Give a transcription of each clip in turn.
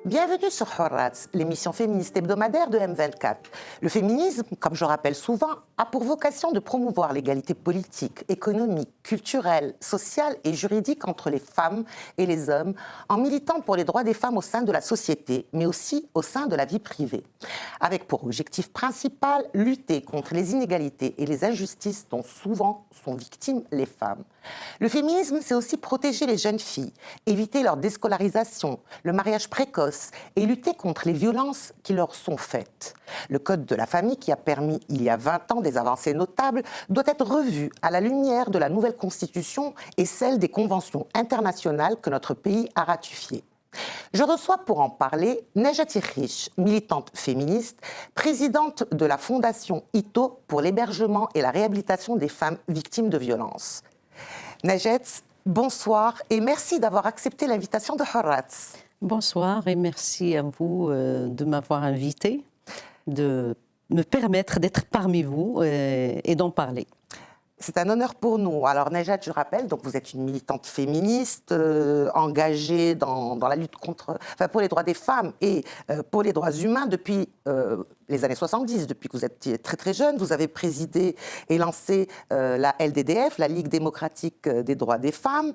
Bienvenue sur Horaz, l'émission féministe hebdomadaire de M24. Le féminisme, comme je rappelle souvent, a pour vocation de promouvoir l'égalité politique, économique, culturelle, sociale et juridique entre les femmes et les hommes, en militant pour les droits des femmes au sein de la société, mais aussi au sein de la vie privée. Avec pour objectif principal, lutter contre les inégalités et les injustices dont souvent sont victimes les femmes. Le féminisme, c'est aussi protéger les jeunes filles, éviter leur déscolarisation, le mariage précoce, et lutter contre les violences qui leur sont faites. Le Code de la famille, qui a permis il y a 20 ans des avancées notables, doit être revu à la lumière de la nouvelle Constitution et celle des conventions internationales que notre pays a ratifiées. Je reçois pour en parler Nejat Yekriche, militante féministe, présidente de la fondation ITO pour l'hébergement et la réhabilitation des femmes victimes de violences. Nejat, bonsoir et merci d'avoir accepté l'invitation de Horaz. Bonsoir et merci à vous de m'avoir invité, de me permettre d'être parmi vous et d'en parler. C'est un honneur pour nous. Alors Nejat, je rappelle, donc vous êtes une militante féministe engagée dans la lutte pour les droits des femmes et pour les droits humains depuis les années 70, depuis que vous êtes très très jeune. Vous avez présidé et lancé la LDDF, la Ligue démocratique des droits des femmes.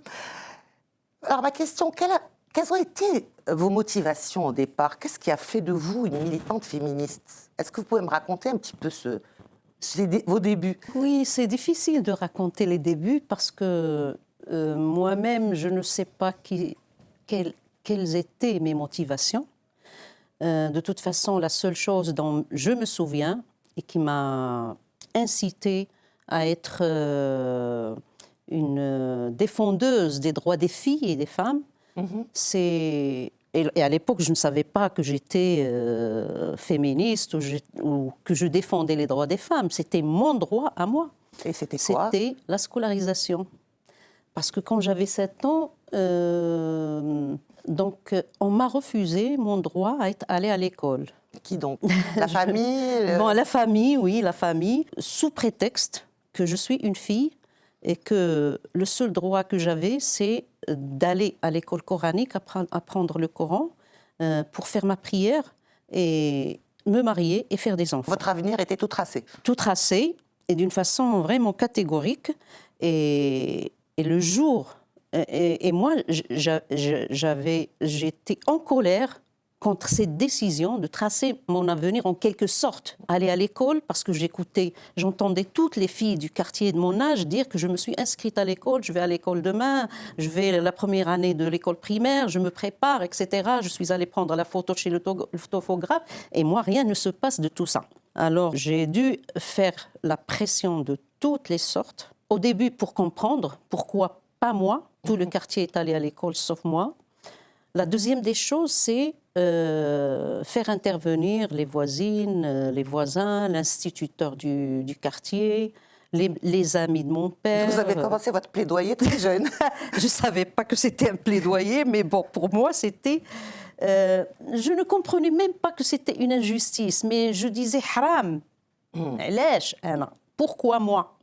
Alors ma question, quelles ont été vos motivations au départ? Qu'est-ce qui a fait de vous une militante féministe? Est-ce que vous pouvez me raconter un petit peu vos débuts? Oui, c'est difficile de raconter les débuts parce que moi-même, je ne sais pas quelles étaient mes motivations. De toute façon, la seule chose dont je me souviens et qui m'a incitée à être une défendeuse des droits des filles et des femmes, et à l'époque, je ne savais pas que j'étais féministe ou que je défendais les droits des femmes. C'était mon droit à moi. Et c'était quoi? C'était la scolarisation. Parce que quand j'avais 7 ans, on m'a refusé mon droit à aller à l'école. Qui donc? La famille Bon, la famille, oui, la famille, sous prétexte que je suis une fille et que le seul droit que j'avais, c'est d'aller à l'école coranique, apprendre le Coran pour faire ma prière et me marier et faire des enfants. Votre avenir était tout tracé? Tout tracé et d'une façon vraiment catégorique. Et le jour... Et moi, j'étais en colère contre cette décision de tracer mon avenir en quelque sorte. Aller à l'école, parce que j'entendais toutes les filles du quartier de mon âge dire que je me suis inscrite à l'école, je vais à l'école demain, je vais la première année de l'école primaire, je me prépare, etc. Je suis allée prendre la photo chez le photographe, et moi, rien ne se passe de tout ça. Alors, j'ai dû faire la pression de toutes les sortes. Au début, pour comprendre pourquoi pas moi, tout le quartier est allé à l'école sauf moi. La deuxième des choses, c'est faire intervenir les voisines, les voisins, l'instituteur du quartier, les amis de mon père. Vous avez commencé votre plaidoyer très jeune. Je ne savais pas que c'était un plaidoyer, mais bon, pour moi, c'était... je ne comprenais même pas que c'était une injustice, mais je disais « haram ». Pourquoi moi?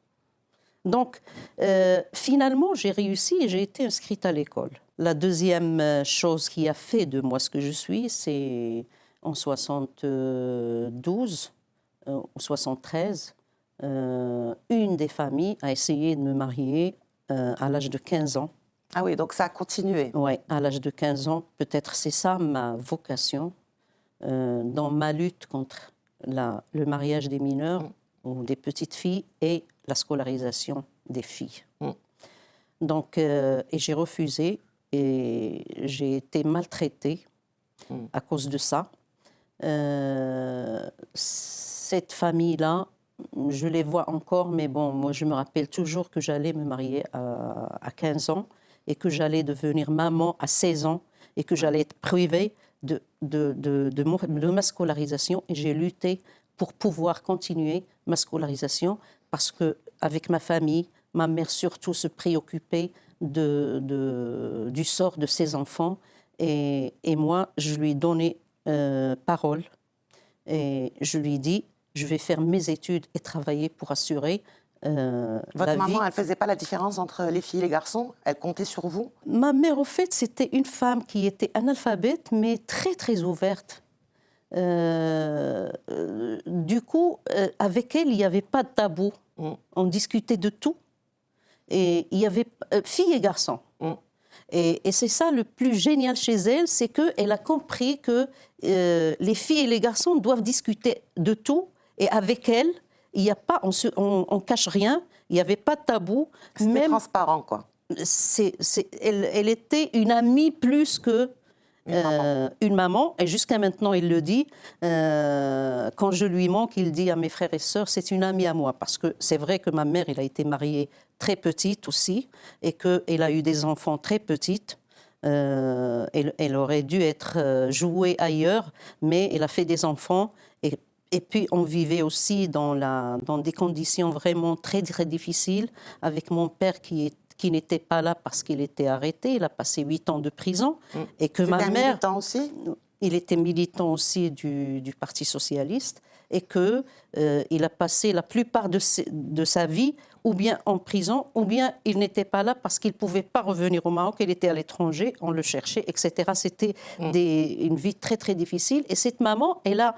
Donc, finalement, j'ai réussi et j'ai été inscrite à l'école. La deuxième chose qui a fait de moi ce que je suis, c'est en 72 ou 73, une des familles a essayé de me marier à l'âge de 15 ans. Ah oui, donc ça a continué. Oui, à l'âge de 15 ans. Peut-être c'est ça ma vocation dans ma lutte contre le mariage des mineurs ou des petites filles et la scolarisation des filles. Donc, et j'ai refusé et j'ai été maltraitée à cause de ça. Cette famille-là, je les vois encore, mais bon, moi je me rappelle toujours que j'allais me marier à 15 ans et que j'allais devenir maman à 16 ans et que j'allais être privée de ma scolarisation, et j'ai lutté pour pouvoir continuer ma scolarisation parce qu'avec ma famille, ma mère surtout se préoccupait du sort de ses enfants, et moi je lui ai donné parole et je lui ai dit je vais faire mes études et travailler pour assurer Votre maman, elle ne faisait pas la différence entre les filles et les garçons? Elle comptait sur vous? Ma mère, au fait, c'était une femme qui était analphabète, mais très, très ouverte. Du coup, avec elle, il n'y avait pas de tabou. On discutait de tout. Et il y avait filles et garçons. Et c'est ça le plus génial chez elle, c'est qu'elle a compris que les filles et les garçons doivent discuter de tout. Et avec elle, il n'y a pas, on cache rien, il n'y avait pas de tabou. C'était transparent, quoi. Elle était une amie plus que une maman. Et jusqu'à maintenant, il le dit. Quand je lui manque, il dit à mes frères et sœurs, c'est une amie à moi. Parce que c'est vrai que ma mère, elle a été mariée très petite aussi, et qu'elle a eu des enfants très petites. Elle aurait dû être jouée ailleurs, mais elle a fait des enfants. Et puis, on vivait aussi dans des conditions vraiment très, très difficiles, avec mon père qui n'était pas là parce qu'il était arrêté. Il a passé 8 ans de prison. Et que ma mère... militant aussi? Il était militant aussi du Parti socialiste. Et qu'il a passé la plupart de sa vie ou bien en prison, ou bien il n'était pas là parce qu'il ne pouvait pas revenir au Maroc. Il était à l'étranger, on le cherchait, etc. C'était une vie très, très difficile. Et cette maman, elle a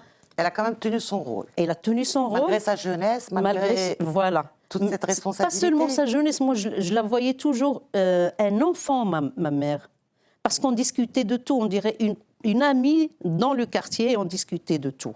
quand même tenu son rôle. Elle a tenu son rôle. Malgré sa jeunesse, malgré voilà. toute cette responsabilité. Pas seulement sa jeunesse, moi je la voyais toujours un enfant, ma mère. Parce qu'on discutait de tout, on dirait une amie dans le quartier, on discutait de tout.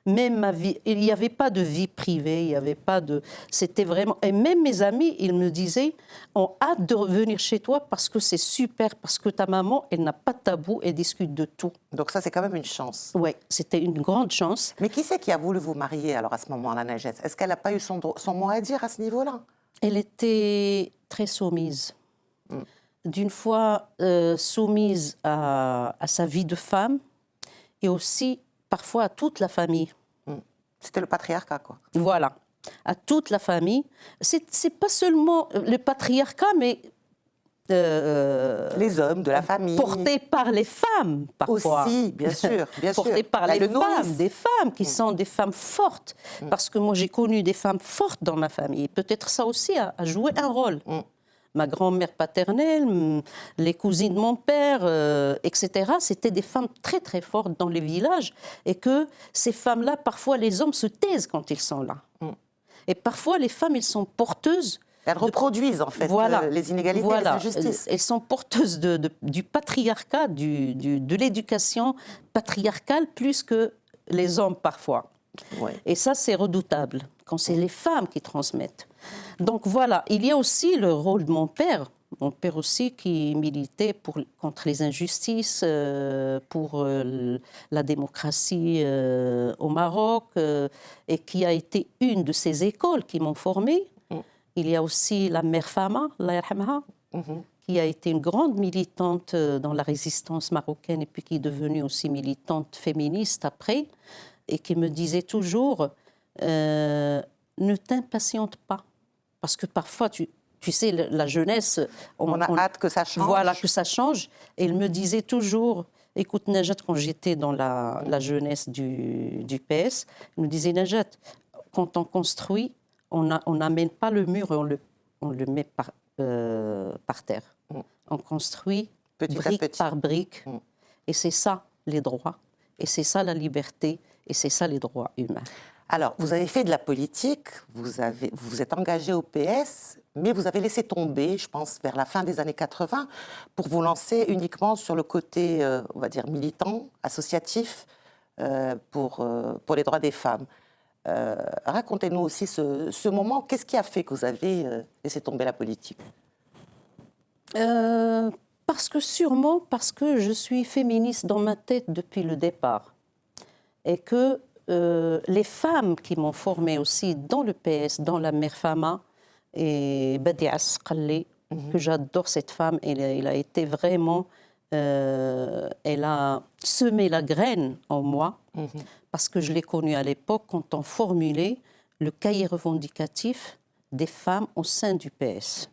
Même ma vie, il n'y avait pas de vie privée, il n'y avait pas de... C'était vraiment... Et même mes amis, ils me disaient, on a hâte de revenir chez toi parce que c'est super, parce que ta maman, elle n'a pas de tabou, elle discute de tout. Donc ça, c'est quand même une chance. Oui, c'était une grande chance. Mais qui c'est qui a voulu vous marier alors à ce moment-là, Najat? Est-ce qu'elle n'a pas eu son mot à dire à ce niveau-là? Elle était très soumise. D'une fois soumise à sa vie de femme et aussi parfois à toute la famille. C'était le patriarcat, quoi. Voilà, à toute la famille. C'est pas seulement le patriarcat, mais... les hommes de la famille. Portés par les femmes, parfois. Aussi, bien sûr. Portés par les femmes, des femmes qui sont des femmes fortes. Parce que moi, j'ai connu des femmes fortes dans ma famille. Peut-être ça aussi a joué un rôle. Ma grand-mère paternelle, les cousines de mon père, etc. C'était des femmes très, très fortes dans les villages. Et que ces femmes-là, parfois, les hommes se taisent quand ils sont là. Et parfois, les femmes, elles sont porteuses. Elles reproduisent, en fait, les inégalités, les injustices. Elles sont porteuses du patriarcat, de l'éducation patriarcale, plus que les hommes, parfois. Ouais. Et ça, c'est redoutable, quand c'est les femmes qui transmettent. Donc voilà, il y a aussi le rôle de mon père aussi qui militait contre les injustices, pour la démocratie au Maroc, et qui a été une de ces écoles qui m'ont formée. Il y a aussi la mère Fama, Allah yarhamha, qui a été une grande militante dans la résistance marocaine et puis qui est devenue aussi militante féministe après, et qui me disait toujours ne t'impatiente pas. Parce que parfois, tu sais, la jeunesse... On a hâte que ça change. Voilà, que ça change. Et elle me disait toujours... Écoute, Najat, quand j'étais dans la jeunesse du PS, elle me disait, Najat, quand on construit, on n'amène pas le mur et on le met par terre. On construit brique par brique. Et c'est ça, les droits. Et c'est ça, la liberté. Et c'est ça, les droits humains. Alors, vous avez fait de la politique, vous êtes engagé au PS, mais vous avez laissé tomber, je pense, vers la fin des années 80, pour vous lancer uniquement sur le côté, on va dire, militant, associatif, pour les droits des femmes. Racontez-nous aussi ce moment. Qu'est-ce qui a fait que vous avez laissé tomber la politique? Sûrement parce que je suis féministe dans ma tête depuis le départ. Et que les femmes qui m'ont formée aussi dans le PS, dans la mère Fama, et Badia Sqalli, que j'adore cette femme, elle a été vraiment... elle a semé la graine en moi, parce que je l'ai connue à l'époque quand on formulait le cahier revendicatif des femmes au sein du PS,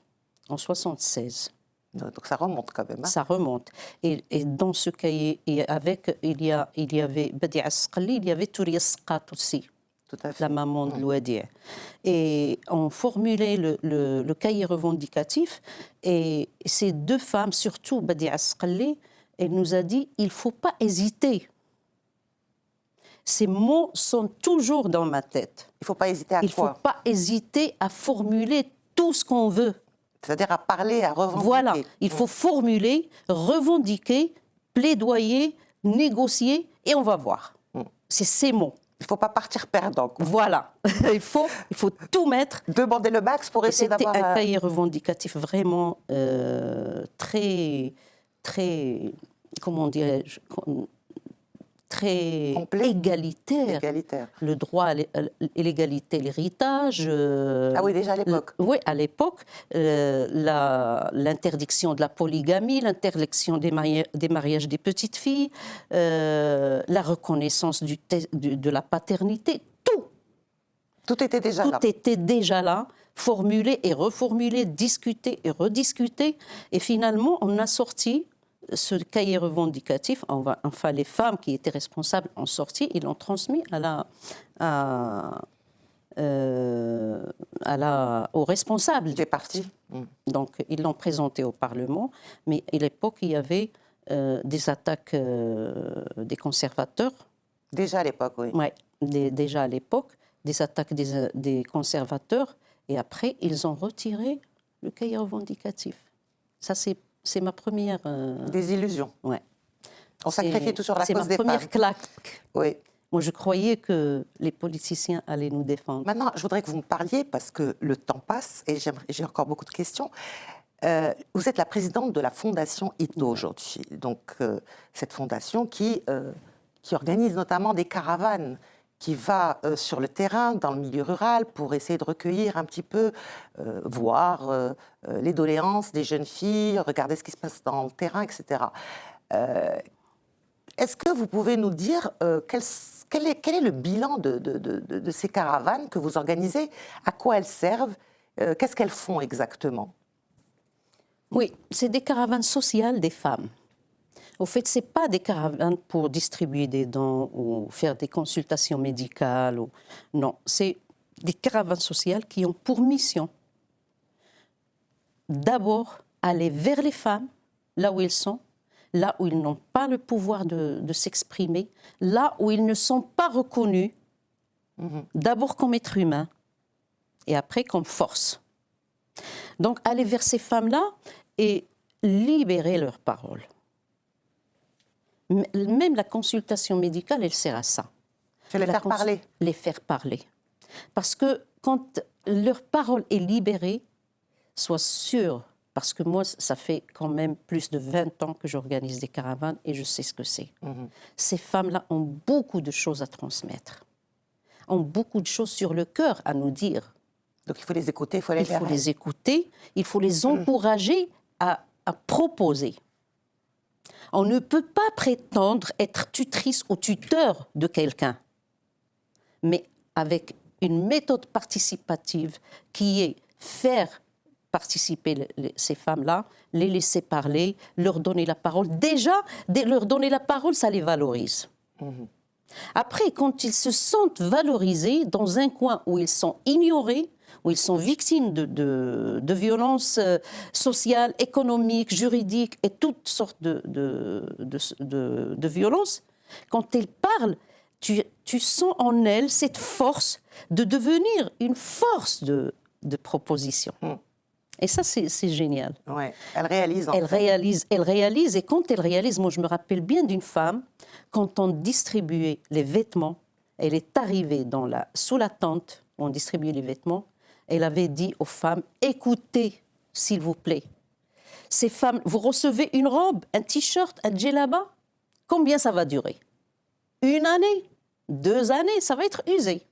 en 1976. Donc ça remonte quand même. Hein. Ça remonte. Et dans ce cahier, il y avait Badia Sqalli, il y avait Touria Sqat aussi. tout à fait. la maman de Louadia. Et on formulait le cahier revendicatif, et ces deux femmes, surtout Badia Asqali, elle nous a dit, il ne faut pas hésiter. Ces mots sont toujours dans ma tête. Il ne faut pas hésiter à Il ne faut quoi? pas hésiter à formuler tout ce qu'on veut. C'est-à-dire à parler, à revendiquer. Voilà, il faut formuler, revendiquer, plaidoyer, négocier, et on va voir. C'est ces mots. Il ne faut pas partir perdant, quoi. Voilà, il faut tout mettre. Demander le max pour essayer C'était d'avoir... un cahier revendicatif vraiment très, très, comment dirais-je, très Complet. égalitaire. Le droit à l'égalité, l'héritage. Ah oui, déjà à l'époque. Oui, à l'époque. L'interdiction de la polygamie, l'interdiction des mariages des petites filles, la reconnaissance de la paternité, tout. Tout était déjà là. Tout était déjà là, formulé et reformulé, discuté et rediscuté. Et finalement, on a sorti ce cahier revendicatif. Enfin, les femmes qui étaient responsables ont sorti, ils l'ont transmis aux responsables. Des partis. Donc, ils l'ont présenté au Parlement. Mais à l'époque, il y avait des attaques des conservateurs. Déjà à l'époque, oui. Oui, déjà à l'époque, des attaques des conservateurs. Et après, ils ont retiré le cahier revendicatif. Ça, c'est ma première... Des illusions. Ouais. On sacrifie toujours la cause des femmes. C'est ma première claque. Oui. Moi, je croyais que les politiciens allaient nous défendre. Maintenant, je voudrais que vous me parliez, parce que le temps passe et j'ai encore beaucoup de questions. Vous êtes la présidente de la Fondation Ito aujourd'hui. Donc, cette fondation qui organise notamment des caravanes, qui va sur le terrain, dans le milieu rural, pour essayer de recueillir un petit peu, voir les doléances des jeunes filles, regarder ce qui se passe dans le terrain, etc. Est-ce que vous pouvez nous dire quel est le bilan de ces caravanes que vous organisez? À quoi elles servent? Qu'est-ce qu'elles font exactement? Oui, c'est des caravanes sociales des femmes. Au fait, ce n'est pas des caravanes pour distribuer des dons ou faire des consultations médicales. Non, c'est des caravanes sociales qui ont pour mission d'abord aller vers les femmes, là où elles sont, là où ils n'ont pas le pouvoir de s'exprimer, là où ils ne sont pas reconnus, d'abord comme êtres humains et après comme force. Donc, aller vers ces femmes-là et libérer leurs paroles. Même la consultation médicale, elle sert à ça. C'est les faire parler. Les faire parler. Parce que quand leur parole est libérée, sois sûr, parce que moi, ça fait quand même plus de 20 ans que j'organise des caravanes et je sais ce que c'est. Ces femmes-là ont beaucoup de choses à transmettre, ont beaucoup de choses sur le cœur à nous dire. Donc il faut les écouter, il faut les Il faut les écouter, il faut les encourager à proposer. On ne peut pas prétendre être tutrice ou tuteur de quelqu'un, mais avec une méthode participative qui est faire participer ces femmes-là, les laisser parler, leur donner la parole. Déjà, leur donner la parole, ça les valorise. Après, quand ils se sentent valorisés dans un coin où ils sont ignorés, où ils sont victimes de violences sociales, économiques, juridiques et toutes sortes de violences, quand elles parlent, tu sens en elles cette force de devenir une force de proposition. Et ça, c'est génial. Ouais, elle réalise. Elle réalise, et quand elle réalise, moi je me rappelle bien d'une femme, quand on distribuait les vêtements, elle est arrivée sous la tente où on distribuait les vêtements, elle avait dit aux femmes, écoutez, s'il vous plaît, ces femmes, vous recevez une robe, un t-shirt, un djellaba, combien ça va durer? 1 année, 2 années, ça va être usé.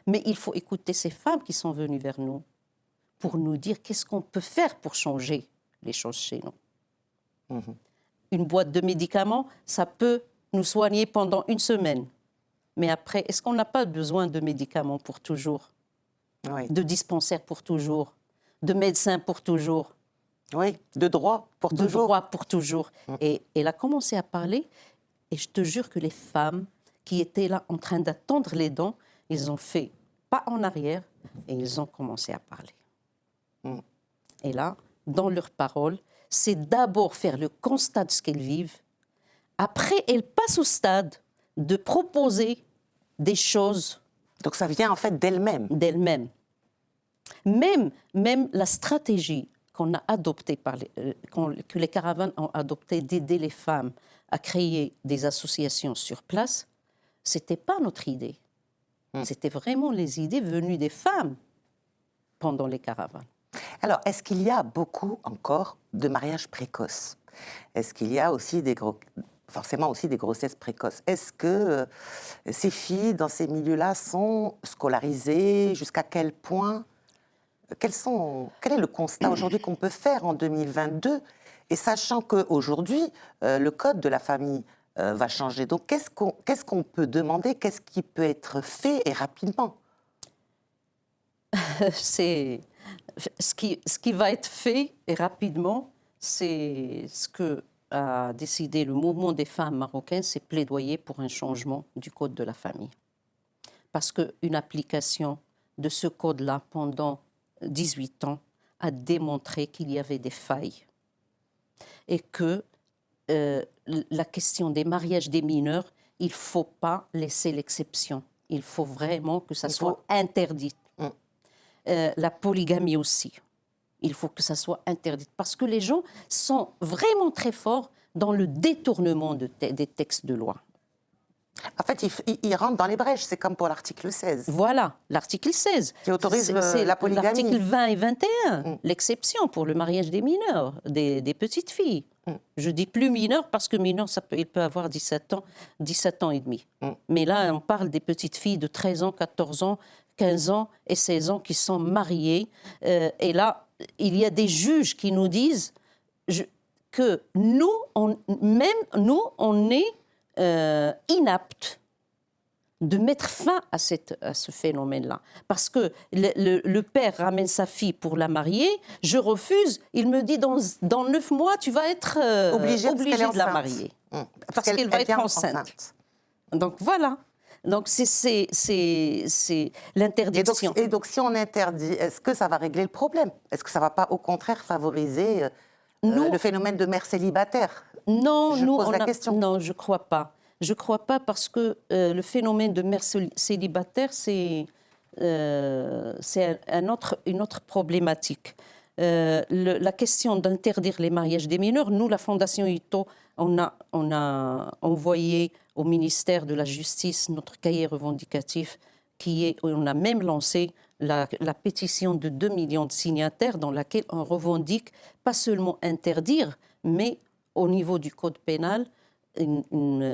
Mais il faut écouter ces femmes qui sont venues vers nous pour nous dire qu'est-ce qu'on peut faire pour changer les choses chez nous. Une boîte de médicaments, ça peut nous soigner pendant 1 semaine. Mais après, est-ce qu'on n'a pas besoin de médicaments pour toujours? Oui. De dispensaires pour toujours? De médecins pour toujours? Oui, de droit pour toujours. De droit pour toujours. Et elle a commencé à parler, et je te jure que les femmes qui étaient là en train d'attendre les dons, ils ont fait pas en arrière et ils ont commencé à parler. Et là, dans leurs paroles, c'est d'abord faire le constat de ce qu'elles vivent. Après, elles passent au stade de proposer des choses. Donc ça vient en fait d'elles-mêmes. D'elles-mêmes. Même la stratégie qu'on a adoptée, que les caravanes ont adoptée d'aider les femmes à créer des associations sur place, ce n'était pas notre idée. C'était vraiment les idées venues des femmes pendant les caravanes. Alors, est-ce qu'il y a beaucoup encore de mariages précoces? Est-ce qu'il y a aussi forcément aussi des grossesses précoces? Est-ce que ces filles dans ces milieux-là sont scolarisées? Jusqu'à quel point? Quel est le constat aujourd'hui qu'on peut faire en 2022? Et sachant qu'aujourd'hui, le code de la famille va changer. Donc, qu'est-ce qu'on peut demander? Qu'est-ce qui peut être fait et rapidement? Ce qui va être fait et rapidement, c'est ce que a décidé le mouvement des femmes marocaines, c'est plaidoyer pour un changement du code de la famille. Parce qu'une application de ce code-là pendant 18 ans a démontré qu'il y avait des failles et que la question des mariages des mineurs, il ne faut pas laisser l'exception. Il faut vraiment que ça soit interdit. La polygamie aussi. Il faut que ça soit interdit. Parce que les gens sont vraiment très forts dans le détournement des textes de loi. En fait, ils rentrent dans les brèches. C'est comme pour l'article 16. Voilà, l'article 16. Qui autorise la polygamie. L'article 20 et 21, l'exception pour le mariage des mineurs, des petites filles. Je dis plus mineurs parce que mineurs, il peut avoir 17 ans et demi. Mais là, on parle des petites filles de 13 ans, 14 ans, 15 ans et 16 ans qui sont mariées. Et là, il y a des juges qui nous disent que nous, on est inaptes de mettre fin à ce phénomène-là. Parce que le père ramène sa fille pour la marier, je refuse, il me dit dans 9 mois, tu vas être obligé de la marier. Parce qu'elle va être enceinte. Donc voilà. Donc c'est l'interdiction. Et donc si on interdit, est-ce que ça va régler le problème? Est-ce que ça ne va pas au contraire favoriser le phénomène de mères célibataires? Non, je pose la question. Non, je ne crois pas. Je ne crois pas parce que le phénomène de mères célibataires, c'est une autre problématique. La question d'interdire les mariages des mineurs, nous, la Fondation Ito, on a envoyé au ministère de la Justice notre cahier revendicatif, on a même lancé la pétition de 2 millions de signataires dans laquelle on revendique pas seulement interdire, mais au niveau du code pénal, une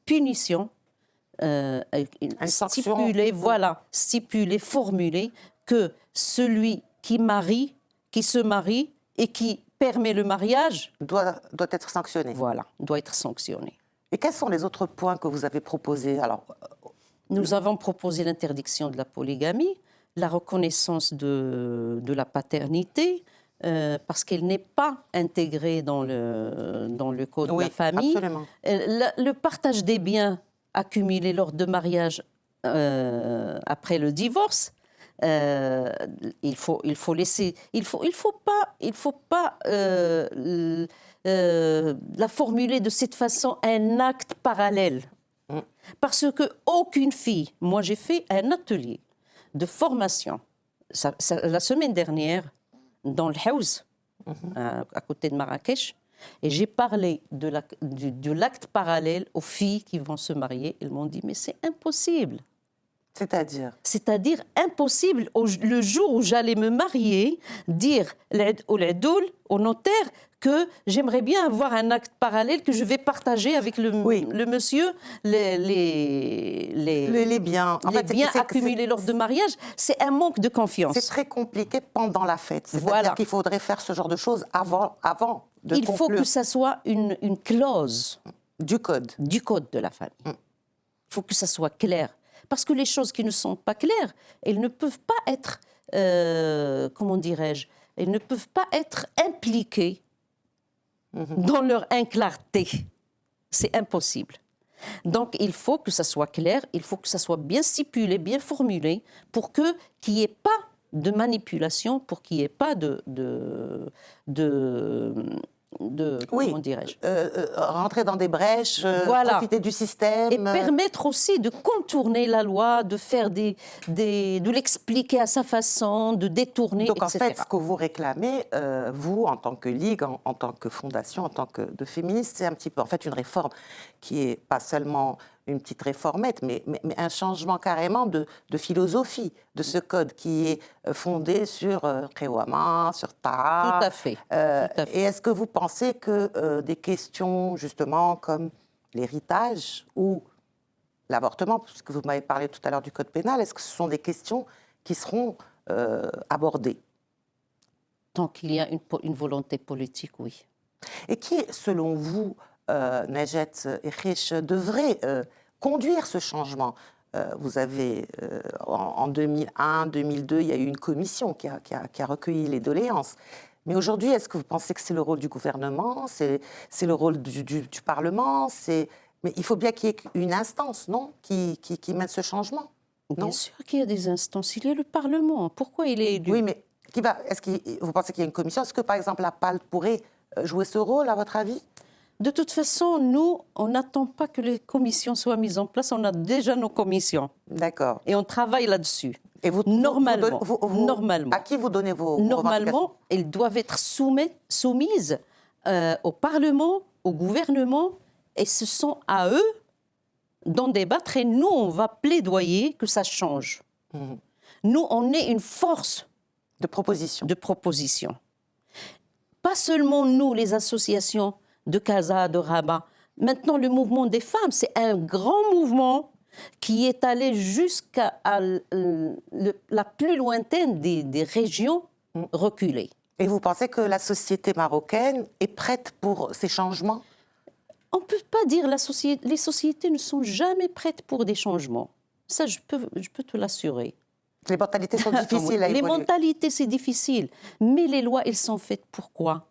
punition stipulée, formulée, que celui qui se marie et qui permet le mariage doit être sanctionné. Voilà, doit être sanctionné. Et quels sont les autres points que vous avez proposés? Nous avons proposé l'interdiction de la polygamie, la reconnaissance de la paternité, parce qu'elle n'est pas intégrée dans le code de la famille. Absolument. Le partage des biens accumulés lors de mariage après le divorce. Il faut pas la formuler de cette façon, un acte parallèle. Parce que aucune fille, moi j'ai fait un atelier de formation la semaine dernière dans le Haouz, à côté de Marrakech, et j'ai parlé de l'acte parallèle aux filles qui vont se marier. Elles m'ont dit, mais c'est impossible. C'est-à-dire impossible, le jour où j'allais me marier, dire au notaire que j'aimerais bien avoir un acte parallèle que je vais partager avec le monsieur, les biens, biens accumulés lors de mariage. C'est un manque de confiance. C'est très compliqué pendant la fête. C'est-à-dire qu'il faudrait faire ce genre de choses avant de conclure. Il faut que ça soit une clause du code de la famille. Il faut que ça soit clair. Parce que les choses qui ne sont pas claires, elles ne peuvent pas être, comment dirais-je, elles ne peuvent pas être impliquées dans leur inclarté. C'est impossible. Donc, il faut que ça soit clair, il faut que ça soit bien stipulé, bien formulé, pour qu'il n'y ait pas de manipulation, pour qu'il n'y ait pas Oui, comment dirais-je, rentrer dans des brèches, voilà. profiter du système. Et permettre aussi de contourner la loi, de faire de l'expliquer à sa façon, de détourner, Donc, etc. en fait, ce que vous réclamez, vous, en tant que Ligue, en tant que fondation, en tant que de féministe, c'est un petit peu, en fait, une réforme qui n'est pas seulement une petite réformette, mais un changement carrément de philosophie de ce code qui est fondé sur Rewama, sur Taha. Tout à fait. Tout à fait. Et est-ce que vous pensez que des questions, justement, comme l'héritage ou l'avortement, puisque vous m'avez parlé tout à l'heure du code pénal, est-ce que ce sont des questions qui seront abordées? Tant qu'il y a une volonté politique, oui. Et qui, selon vous, Najat Erish, devrait conduire ce changement? Vous avez, en 2001, 2002, il y a eu une commission qui a recueilli les doléances. Mais aujourd'hui, est-ce que vous pensez que c'est le rôle du gouvernement, c'est le rôle du Parlement? Mais il faut bien qu'il y ait une instance, non, qui mène ce changement, non? Bien sûr qu'il y a des instances. Il y a le Parlement. Pourquoi il est élu? Oui, mais vous pensez qu'il y a une commission? Est-ce que, par exemple, la PAL pourrait jouer ce rôle, à votre avis? De toute façon, nous, on n'attend pas que les commissions soient mises en place. On a déjà nos commissions. D'accord. Et on travaille là-dessus. Et vous, normalement, normalement. À qui vous donnez vos Normalement, elles doivent être soumises au Parlement, au gouvernement, et ce sont à eux d'en débattre. Et nous, on va plaidoyer que ça change. Nous, on est une force de proposition. Pas seulement nous, les associations de Casa, de Rabat. Maintenant, le mouvement des femmes, c'est un grand mouvement qui est allé jusqu'à la plus lointaine des régions reculées. Et vous pensez que la société marocaine est prête pour ces changements? On ne peut pas dire les sociétés ne sont jamais prêtes pour des changements. Ça, je peux te l'assurer. Les mentalités sont difficiles à évoluer. Les mentalités, c'est difficile. Mais les lois, elles sont faites pour quoi?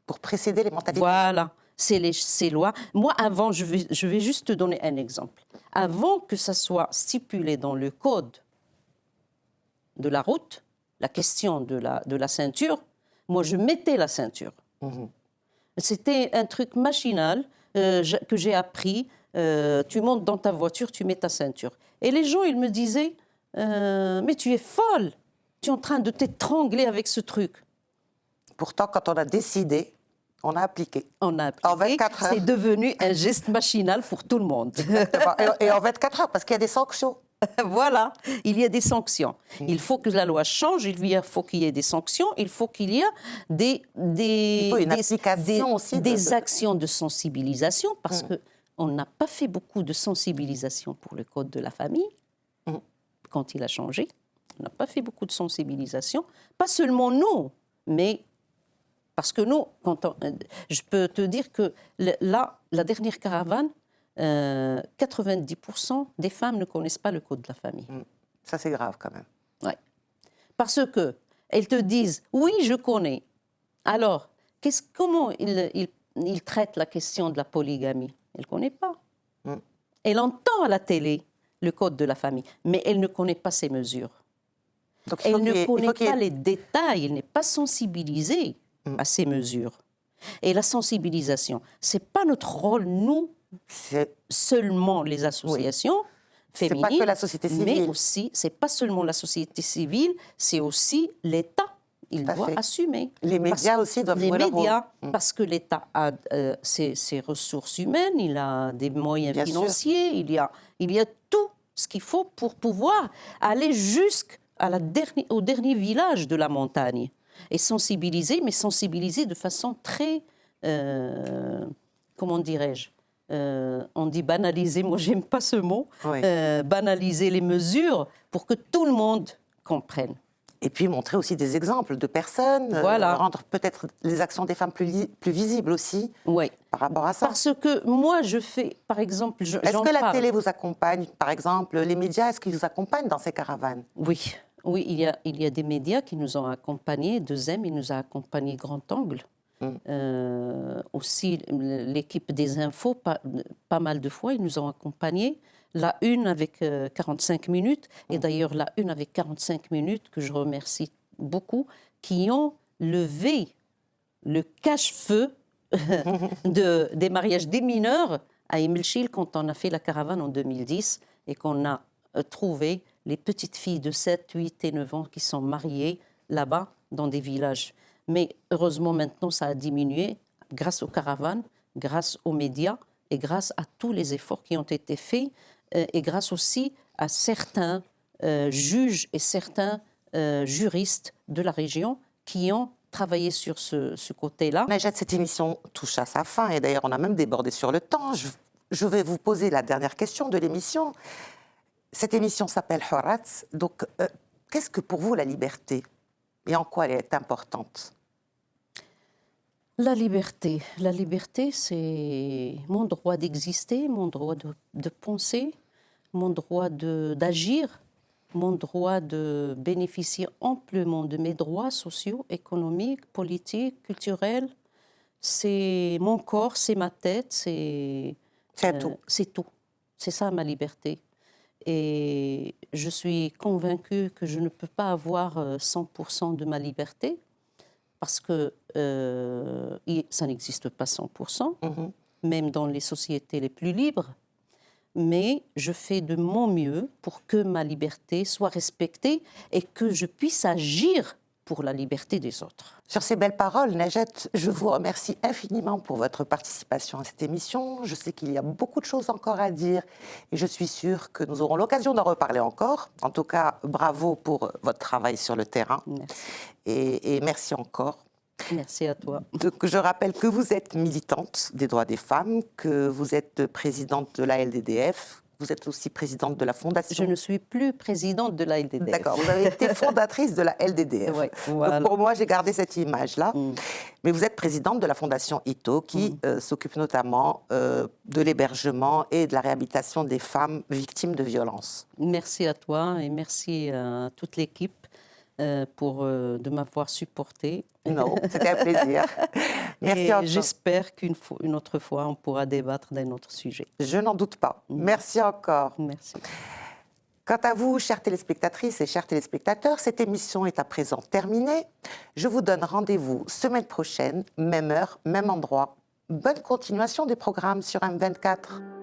Pour précéder les mentalités. Voilà, ces lois. Moi, avant, je vais juste te donner un exemple. Avant que ça soit stipulé dans le code de la route, la question de la ceinture, moi, je mettais la ceinture. C'était un truc machinal que j'ai appris. Tu montes dans ta voiture, tu mets ta ceinture. Et les gens, ils me disaient, mais tu es folle, tu es en train de t'étrangler avec ce truc. Pourtant, quand on a décidé, on a appliqué. On a appliqué. En 24 heures. C'est devenu un geste machinal pour tout le monde. Et en 24 heures, parce qu'il y a des sanctions. Voilà, il y a des sanctions. Il faut que la loi change, il faut qu'il y ait des sanctions, il faut qu'il y ait des actions de sensibilisation, parce qu'on n'a pas fait beaucoup de sensibilisation pour le code de la famille, quand il a changé. On n'a pas fait beaucoup de sensibilisation. Pas seulement nous, mais parce que nous, je peux te dire que là, la dernière caravane, 90% des femmes ne connaissent pas le code de la famille. Ça, c'est grave quand même. Ouais. Parce qu'elles te disent, oui, je connais. Alors, comment ils traitent la question de la polygamie? Elle ne connaît pas. Elle entend à la télé le code de la famille, mais elle ne connaît pas ses mesures. Donc, elle ne connaît pas les détails, elle n'est pas sensibilisée à ces mesures. Et la sensibilisation, ce n'est pas notre rôle, nous, seulement les associations féminines, c'est pas que la société civile. Mais aussi, ce n'est pas seulement la société civile, c'est aussi l'État. Il doit assumer. Les médias aussi doivent jouer leur rôle. Les médias, parce que l'État a ses ressources humaines, il a des moyens financiers, il y a tout ce qu'il faut pour pouvoir aller jusqu'au dernier village de la montagne et sensibiliser, mais sensibiliser de façon très, comment dirais-je, on dit banaliser, moi j'aime pas ce mot, banaliser les mesures pour que tout le monde comprenne. Et puis montrer aussi des exemples de personnes, rendre peut-être les actions des femmes plus visibles aussi par rapport à ça. Parce que moi, je fais, par exemple... Est-ce que la télé vous accompagne, par exemple, les médias, est-ce qu'ils vous accompagnent dans ces caravanes? Oui, il y a des médias qui nous ont accompagnés, Deuxième, il nous a accompagnés Grand Angle. Aussi, l'équipe des infos, pas mal de fois, ils nous ont accompagnés. La une avec 45 minutes, et d'ailleurs la une avec 45 minutes, que je remercie beaucoup, qui ont levé le cache-feu des mariages des mineurs à Emilchil quand on a fait la caravane en 2010 et qu'on a trouvé les petites filles de 7, 8 et 9 ans qui sont mariées là-bas dans des villages. Mais heureusement maintenant ça a diminué grâce aux caravanes, grâce aux médias et grâce à tous les efforts qui ont été faits et grâce aussi à certains juges et certains juristes de la région qui ont travaillé sur ce côté-là. Najat, cette émission touche à sa fin et d'ailleurs on a même débordé sur le temps. Je vais vous poser la dernière question de l'émission. Cette émission s'appelle Horat. Donc, qu'est-ce que pour vous la liberté et en quoi elle est importante? La liberté, c'est mon droit d'exister, mon droit de penser, mon droit d'agir, mon droit de bénéficier amplement de mes droits sociaux, économiques, politiques, culturels. C'est mon corps, c'est ma tête, c'est tout. C'est tout. C'est ça ma liberté. Et je suis convaincue que je ne peux pas avoir 100% de ma liberté parce que ça n'existe pas 100%, même dans les sociétés les plus libres. Mais je fais de mon mieux pour que ma liberté soit respectée et que je puisse agir pour la liberté des autres. Sur ces belles paroles, Najat, je vous remercie infiniment pour votre participation à cette émission. Je sais qu'il y a beaucoup de choses encore à dire et je suis sûre que nous aurons l'occasion d'en reparler encore. En tout cas, bravo pour votre travail sur le terrain. Merci. Et merci encore. Merci à toi. Donc, je rappelle que vous êtes militante des droits des femmes, que vous êtes présidente de la LDDF, vous êtes aussi présidente de la Fondation. Je ne suis plus présidente de la LDDF. D'accord, vous avez été fondatrice de la LDDF. Ouais, voilà. Donc pour moi, j'ai gardé cette image-là. Mais vous êtes présidente de la Fondation ITO, qui s'occupe notamment de l'hébergement et de la réhabilitation des femmes victimes de violences. Merci à toi et merci à toute l'équipe de m'avoir supportée. Non, c'était un plaisir. Merci et encore. j'espère qu'une autre fois, on pourra débattre d'un autre sujet. Je n'en doute pas. Merci encore. Merci. Quant à vous, chères téléspectatrices et chers téléspectateurs, cette émission est à présent terminée. Je vous donne rendez-vous semaine prochaine, même heure, même endroit. Bonne continuation des programmes sur M24.